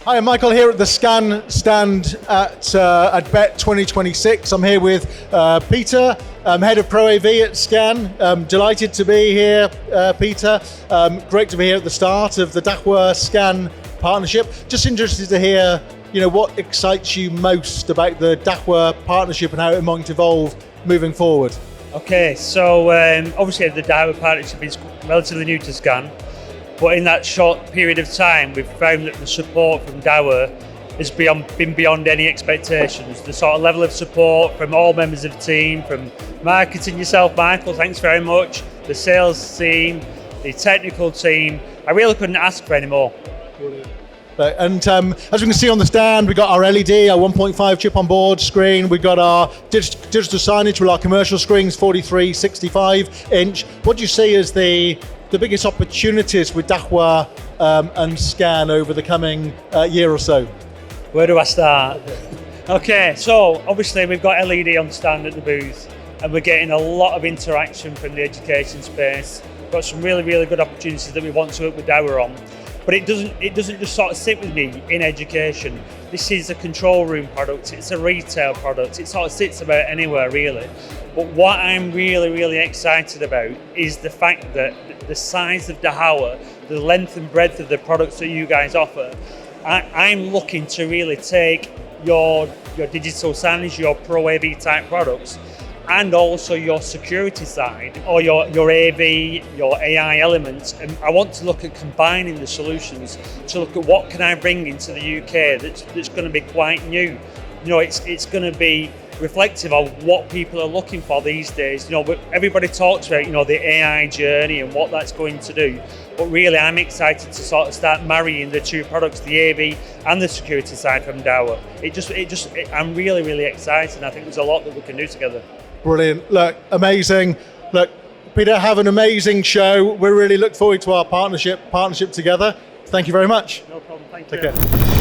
Hi, I'm Michael here at the Scan stand at Bett 2026. I'm here with Peter, head of ProAV at Scan. Delighted to be here, Peter. Great to be here at the start of the Dahua Scan partnership. Just interested to hear, what excites you most about the Dahua partnership and how it might evolve moving forward. Okay, so obviously the Dahua partnership is relatively new to Scan. But in that short period of time, we've found that the support from Dahua has been beyond any expectations. The sort of level of support from all members of the team, from marketing, yourself, Michael, thanks very much, the sales team, the technical team, I really couldn't ask for any more. And as we can see on the stand, we've got our LED, our 1.5 chip on board screen. We've got our digital signage with our commercial screens, 43, 65 inch. What do you see as the biggest opportunities with Dahua and Scan over the coming year or so? Where do I start? Okay, so obviously we've got LED on stand at the booth and we're getting a lot of interaction from the education space. We've got some really, really good opportunities that we want to work with Dahua on. But it doesn't just sort of sit with me in education. This is a control room product, it's a retail product, it sort of sits about anywhere really. But what I'm really, really excited about is the fact that the size of Dahua, the length and breadth of the products that you guys offer, I'm looking to really take your digital signage, your ProAV type products, and also your security side, or your AV, your AI elements. And I want to look at combining the solutions to look at what can I bring into the UK that's going to be quite new. It's going to be reflective of what people are looking for these days. Everybody talks about, the AI journey and what that's going to do. But really, I'm excited to sort of start marrying the two products, the AV and the security side from Dahua. I'm really, really excited. And I think there's a lot that we can do together. Brilliant. Look, amazing. Look, Peter, have an amazing show. We really look forward to our partnership together. Thank you very much. No problem. Thank you. Take care.